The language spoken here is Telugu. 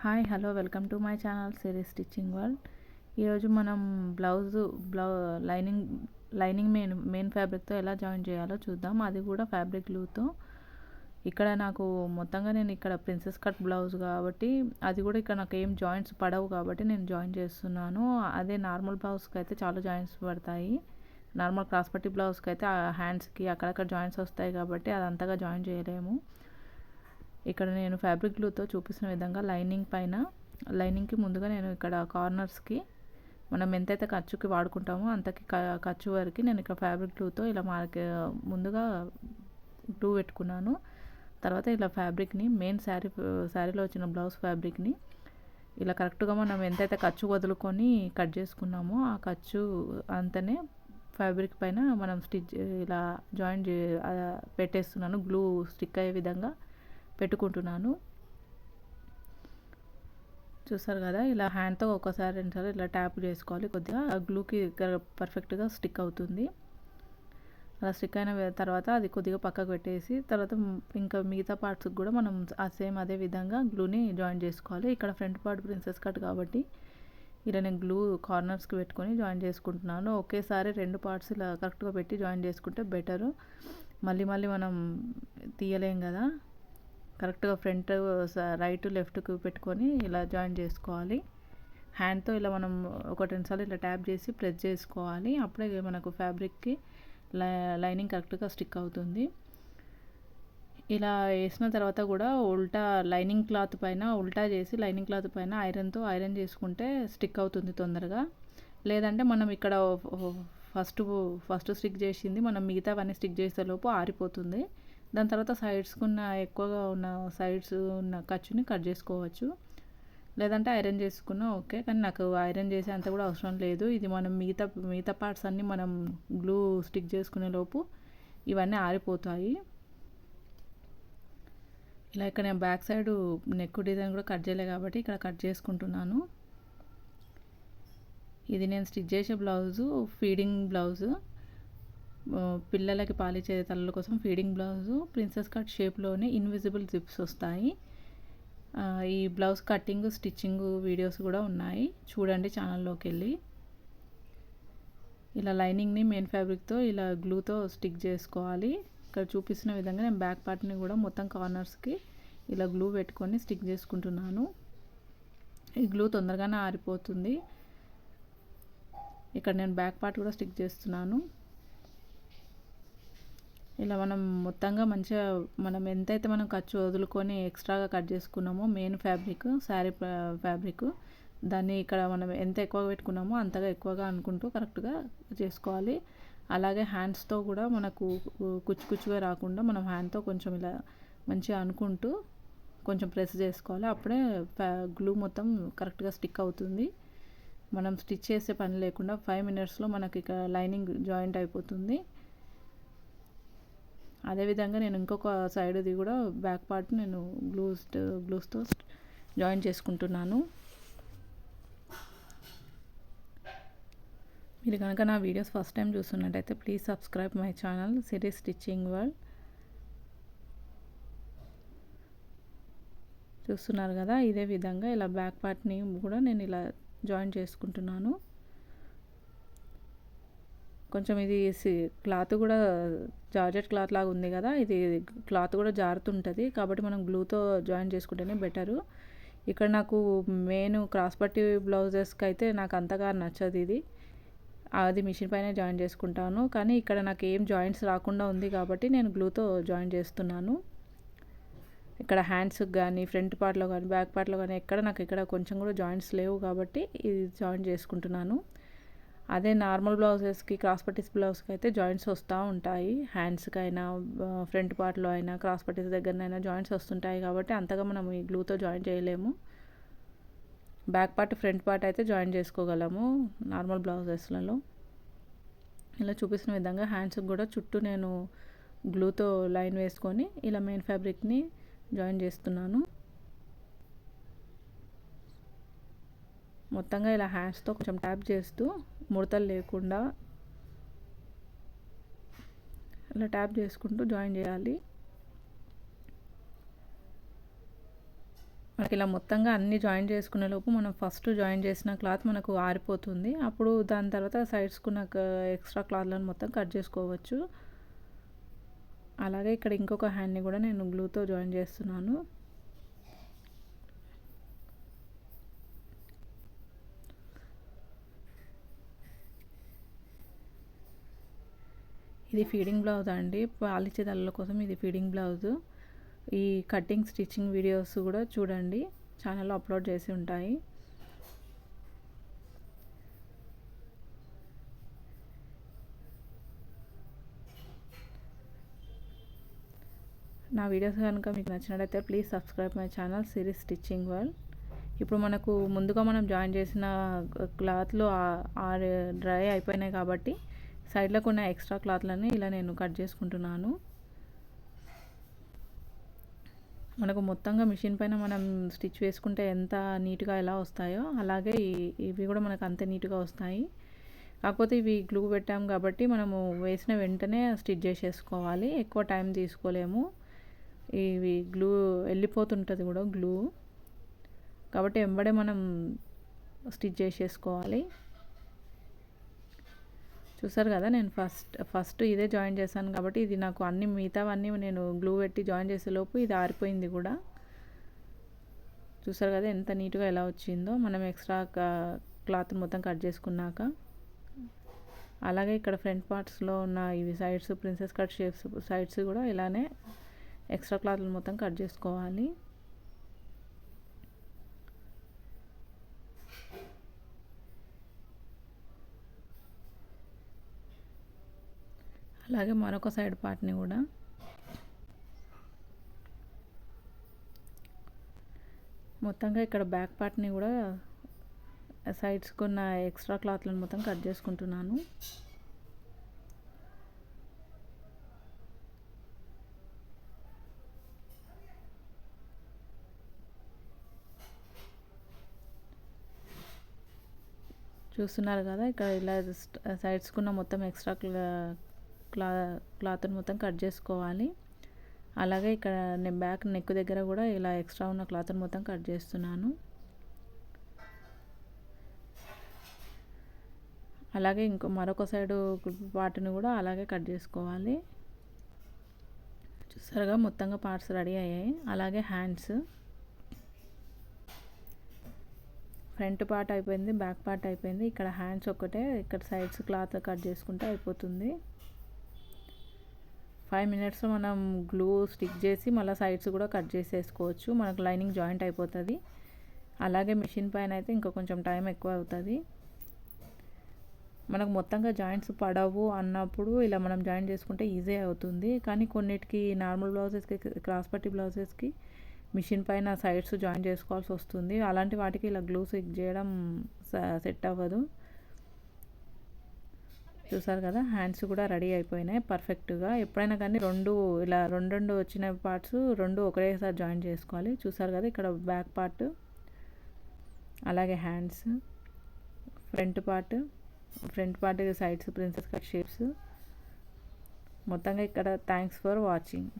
Hi hello welcome to my channel series stitching world. ఈరోజు మనం లైనింగ్ మెయిన్ ఫ్యాబ్రిక్తో ఎలా జాయిన్ చేయాలో చూద్దాం, అది కూడా ఫ్యాబ్రిక్ గ్లూతో. ఇక్కడ నాకు మొత్తంగా నేను ఇక్కడ ప్రిన్సెస్ కట్ బ్లౌజ్ కాబట్టి అది కూడా ఇక్కడ నాకు ఏం జాయింట్స్ పడవు కాబట్టి నేను జాయిన్ చేస్తున్నాను. అదే నార్మల్ బ్లౌజ్కి అయితే చాలా జాయింట్స్ పడతాయి. నార్మల్ క్రాస్ పట్టి బ్లౌజ్కి అయితే హ్యాండ్స్కి అక్కడక్కడ జాయింట్స్ వస్తాయి కాబట్టి అది అంతగా జాయిన్ చేయలేము. ఇక్కడ నేను ఫ్యాబ్రిక్ గ్లూతో చూపిస్తున్న విధంగా లైనింగ్కి ముందుగా నేను ఇక్కడ కార్నర్స్కి మనం ఎంతైతే ఖర్చుకి వాడుకుంటామో అంతకి ఖర్చు వరకు నేను ఇక్కడ ఫ్యాబ్రిక్ గ్లూతో ఇలా ముందుగా గ్లూ పెట్టుకున్నాను. తర్వాత ఇలా ఫ్యాబ్రిక్ని మెయిన్ శారీలో వచ్చిన బ్లౌజ్ ఫ్యాబ్రిక్ని ఇలా కరెక్ట్గా మనం ఎంతైతే ఖర్చు వదులుకొని కట్ చేసుకున్నామో ఆ ఖర్చు అంతనే ఫ్యాబ్రిక్ పైన మనం ఇలా జాయిన్ పెట్టేస్తున్నాను. గ్లూ స్టిక్ అయ్యే విధంగా పెట్టుకుంటున్నాను. చూసారు కదా, ఇలా హ్యాండ్తో ఒకసారి రెండుసార్లు ఇలా ట్యాప్ చేసుకోవాలి. కొద్దిగా గ్లూకి పర్ఫెక్ట్గా స్టిక్ అవుతుంది. అలా స్టిక్ అయిన తర్వాత అది కొద్దిగా పక్కకు పెట్టేసి తర్వాత ఇంకా మిగతా పార్ట్స్కి కూడా మనం అదే విధంగా గ్లూని జాయిన్ చేసుకోవాలి. ఇక్కడ ఫ్రంట్ పార్ట్ ప్రిన్సెస్ కట్ కాబట్టి ఇలా నేను గ్లూ కార్నర్స్కి పెట్టుకొని జాయిన్ చేసుకుంటున్నాను. ఒకేసారి రెండు పార్ట్స్ ఇలా కరెక్ట్గా పెట్టి జాయిన్ చేసుకుంటే బెటరు. మళ్ళీ మనం తీయలేం కదా. కరెక్ట్గా ఫ్రంట్ రైట్ లెఫ్ట్కి పెట్టుకొని ఇలా జాయిన్ చేసుకోవాలి. హ్యాండ్తో ఇలా మనం ఒక 2 సార్లు ఇలా ట్యాప్ చేసి ప్రెస్ చేసుకోవాలి. అప్పుడే మనకు ఫ్యాబ్రిక్కి లైనింగ్ కరెక్ట్గా స్టిక్ అవుతుంది. ఇలా వేసిన తర్వాత కూడా లైనింగ్ క్లాత్ పైన ఉల్టా చేసి లైనింగ్ క్లాత్ పైన ఐరన్తో ఐరన్ చేసుకుంటే స్టిక్ అవుతుంది తొందరగా. లేదంటే మనం ఇక్కడ ఫస్ట్ స్టిక్ చేసింది మనం మిగతావన్నీ స్టిక్ చేసేలోపు ఆరిపోతుంది. దాని తర్వాత ఎక్కువగా ఉన్న సైడ్స్ ఉన్న ఖర్చుని కట్ చేసుకోవచ్చు. లేదంటే ఐరన్ చేసుకున్నా ఓకే, కానీ నాకు ఐరన్ చేసే అంత కూడా అవసరం లేదు. ఇది మనం మిగతా పార్ట్స్ అన్నీ మనం గ్లూ స్టిక్ చేసుకునే లోపు ఇవన్నీ ఆరిపోతాయి. ఇలా ఇక్కడ నేను బ్యాక్ సైడ్ నెక్ డిజైన్ కూడా కట్ చేయలే కాబట్టి ఇక్కడ కట్ చేసుకుంటున్నాను. ఇది నేను స్టిచ్ చేసే బ్లౌజు ఫీడింగ్ బ్లౌజు, పిల్లలకి పాలిచ్చే తల్లుల కోసం ఫీడింగ్ బ్లౌజు. ప్రిన్సెస్ కట్ షేప్లోనే ఇన్విజిబుల్ జిప్స్ వస్తాయి. ఈ బ్లౌజ్ కటింగ్ స్టిచ్చింగ్ వీడియోస్ కూడా ఉన్నాయి, చూడండి ఛానల్లోకి వెళ్ళి. ఇలా లైనింగ్ని మెయిన్ ఫ్యాబ్రిక్తో ఇలా గ్లూతో స్టిక్ చేసుకోవాలి. ఇక్కడ చూపిస్తున్న విధంగా నేను బ్యాక్ పార్ట్ని కూడా మొత్తం కార్నర్స్కి ఇలా గ్లూ పెట్టుకొని స్టిక్ చేసుకుంటున్నాను. ఈ గ్లూ తొందరగానే ఆరిపోతుంది. ఇక్కడ నేను బ్యాక్ పార్ట్ కూడా స్టిక్ చేస్తున్నాను. ఇలా మనం మొత్తంగా మంచిగా మనం ఎంతైతే మనం ఖర్చు వదులుకొని ఎక్స్ట్రాగా కట్ చేసుకున్నామో మెయిన్ శారీ ఫ్యాబ్రిక్ దాన్ని ఇక్కడ మనం ఎంత ఎక్కువగా పెట్టుకున్నామో అంతగా ఎక్కువగా అనుకుంటూ కరెక్ట్గా చేసుకోవాలి. అలాగే హ్యాండ్స్తో కూడా మనకు కుచ్చుగా రాకుండా మనం హ్యాండ్తో కొంచెం ఇలా మంచిగా అనుకుంటూ కొంచెం ప్రెస్ చేసుకోవాలి. అప్పుడే గ్లూ మొత్తం కరెక్ట్గా స్టిక్ అవుతుంది. మనం స్టిచ్ చేసే పని లేకుండా 5 మినిట్స్లో మనకి ఇక లైనింగ్ జాయింట్ అయిపోతుంది. అదేవిధంగా నేను ఇంకొక సైడ్ది కూడా బ్యాక్ పార్ట్ నేను గ్లూస్తో జాయిన్ చేసుకుంటున్నాను. మీరు కనుక నా వీడియోస్ ఫస్ట్ టైం చూస్తున్నట్టయితే please subscribe my channel series stitching world. చూస్తున్నారు కదా, ఇదే విధంగా ఇలా బ్యాక్ పార్ట్ని కూడా నేను ఇలా జాయిన్ చేసుకుంటున్నాను. కొంచెం ఇది క్లాత్ కూడా జార్జెట్ క్లాత్ లాగా ఉంది కదా, ఇది క్లాత్ కూడా జారుతుంటుంది కాబట్టి మనం గ్లూతో జాయిన్ చేసుకుంటేనే బెటరు. ఇక్కడ నాకు మెయిన్ క్రాస్ పట్టి బ్లౌజెస్కి అయితే నాకు అంతగా నచ్చదు ఇది, అది మిషన్ పైన జాయిన్ చేసుకుంటాను. కానీ ఇక్కడ నాకు ఏం జాయింట్స్ రాకుండా ఉంది కాబట్టి నేను గ్లూతో జాయిన్ చేస్తున్నాను. ఇక్కడ హ్యాండ్స్కి కానీ ఫ్రంట్ పార్ట్లో కానీ బ్యాక్ పార్ట్లో కానీ నాకు ఇక్కడ కొంచెం కూడా జాయింట్స్ లేవు కాబట్టి ఇది జాయిన్ చేసుకుంటున్నాను. అదే నార్మల్ బ్లౌజెస్కి క్రాస్ పట్టీస్ బ్లౌజ్కి అయితే జాయింట్స్ వస్తూ ఉంటాయి. హ్యాండ్స్కి అయినా ఫ్రంట్ పార్ట్లో అయినా క్రాస్ పట్టీస్ దగ్గరనైనా జాయింట్స్ వస్తుంటాయి కాబట్టి అంతగా మనం ఈ గ్లూతో జాయిన్ చేయలేము. బ్యాక్ పార్ట్ ఫ్రంట్ పార్ట్ అయితే జాయిన్ చేసుకోగలము నార్మల్ బ్లౌజెస్లలో. ఇలా చూపిస్తున్న విధంగా హ్యాండ్స్కి కూడా చుట్టూ నేను గ్లూతో లైన్ వేసుకొని ఇలా మెయిన్ ఫ్యాబ్రిక్ని జాయిన్ చేస్తున్నాను. మొత్తంగా ఇలా హ్యాండ్స్తో కొంచెం ట్యాప్ చేస్తూ ముడతలు లేకుండా ఇలా ట్యాప్ చేసుకుంటూ జాయిన్ చేయాలి. మనకి ఇలా మొత్తంగా అన్నీ జాయిన్ చేసుకునే లోపు మనం ఫస్ట్ జాయిన్ చేసిన క్లాత్ మనకు ఆరిపోతుంది. అప్పుడు దాని తర్వాత సైడ్స్కున్న ఎక్స్ట్రా క్లాత్లను మొత్తం కట్ చేసుకోవచ్చు. అలాగే ఇక్కడ ఇంకొక హ్యాండ్ని కూడా నేను గ్లూతో జాయిన్ చేస్తున్నాను. ఇది ఫీడింగ్ బ్లౌజ్ అండి, పాలిచ్చే తల్లుల కోసం ఇది ఫీడింగ్ బ్లౌజు. ఈ కటింగ్ స్టిచ్చింగ్ వీడియోస్ కూడా చూడండి, ఛానల్లో అప్లోడ్ చేసి ఉంటాయి. నా వీడియోస్ కనుక మీకు నచ్చినట్లయితే please subscribe my channel series stitching world. ఇప్పుడు మనకు ముందుగా మనం జాయిన్ చేసిన క్లాత్లు డ్రై అయిపోయినాయి కాబట్టి సైడ్లకు ఉన్న ఎక్స్ట్రా క్లాత్లని ఇలా నేను కట్ చేసుకుంటున్నాను. మనకు మొత్తంగా మిషన్ పైన మనం స్టిచ్ వేసుకుంటే ఎంత నీట్గా ఎలా వస్తాయో అలాగే ఇవి కూడా మనకు అంతే నీట్గా వస్తాయి. కాకపోతే ఇవి గ్లూ పెట్టాం కాబట్టి మనము వేసిన వెంటనే స్టిచ్ చేసేసుకోవాలి, ఎక్కువ టైం తీసుకోలేము. ఇవి గ్లూ వెళ్ళిపోతుంటుంది కూడా గ్లూ, కాబట్టి వెంబడే మనం స్టిచ్ చేసేసుకోవాలి. చూసారు కదా, నేను ఫస్ట్ ఇదే జాయిన్ చేశాను కాబట్టి ఇది నాకు అన్ని మిగతావన్నీ నేను గ్లూ పెట్టి జాయిన్ చేసేలోపు ఇది ఆరిపోయింది కూడా. చూసారు కదా ఎంత నీట్గా ఎలా వచ్చిందో మనం ఎక్స్ట్రా క్లాత్ మొత్తం కట్ చేసుకున్నాక. అలాగే ఇక్కడ ఫ్రంట్ పార్ట్స్లో ఉన్న ఇవి sides princess cut shapes sides కూడా ఇలానే ఎక్స్ట్రా క్లాత్లు మొత్తం కట్ చేసుకోవాలి. అలాగే మరొక సైడ్ పార్ట్ని కూడా మొత్తంగా ఇక్కడ బ్యాక్ పార్ట్ని కూడా సైడ్స్కి ఉన్న ఎక్స్ట్రా క్లాత్లను మొత్తం కట్ చేసుకుంటున్నాను. చూస్తున్నారు కదా, ఇక్కడ ఇలా సైడ్స్కున్న మొత్తం ఎక్స్ట్రా క్లాత్ని మొత్తం కట్ చేసుకోవాలి. అలాగే ఇక్కడ నేను బ్యాక్ నెక్ దగ్గర కూడా ఇలా ఎక్స్ట్రా ఉన్న క్లాత్ని మొత్తం కట్ చేస్తున్నాను. అలాగే మరొక సైడు పార్ట్ని కూడా అలాగే కట్ చేసుకోవాలి. చూసారుగా మొత్తంగా పార్ట్స్ రెడీ అయ్యాయి. అలాగే హ్యాండ్స్ ఫ్రంట్ పార్ట్ అయిపోయింది, బ్యాక్ పార్ట్ అయిపోయింది. ఇక్కడ హ్యాండ్స్ ఒక్కటే, ఇక్కడ సైడ్స్ క్లాత్ కట్ చేసుకుంటే అయిపోతుంది. 5 minutesలో మనం గ్లూ స్టిక్ చేసి మళ్ళీ సైడ్స్ కూడా కట్ చేసేసుకోవచ్చు, మనకు లైనింగ్ జాయింట్ అయిపోతుంది. అలాగే మిషన్ పైన అయితే ఇంకా కొంచెం టైం ఎక్కువ అవుతుంది. మనకు మొత్తంగా జాయింట్స్ పడవు అన్నప్పుడు ఇలా మనం జాయిన్ చేసుకుంటే ఈజీ అవుతుంది. కానీ కొన్నిటికి నార్మల్ బ్లౌజెస్కి క్రాస్ పట్టి బ్లౌజెస్కి మిషన్ పైన సైడ్స్ జాయిన్ చేసుకోవాల్సి వస్తుంది. అలాంటి వాటికి ఇలా గ్లూ స్టిక్ చేయడం సెట్ అవ్వదు. చూసారు కదా, హ్యాండ్స్ కూడా రెడీ అయిపోయినాయి పర్ఫెక్ట్గా. ఎప్పుడైనా కానీ ఇలా రెండు వచ్చిన పార్ట్స్ రెండు ఒకేసారి జాయిన్ చేసుకోవాలి. చూసారు కదా, ఇక్కడ బ్యాక్ పార్ట్, అలాగే hands, front part sides princess cut shapes. మొత్తంగా ఇక్కడ థ్యాంక్స్ ఫర్ వాచింగ్.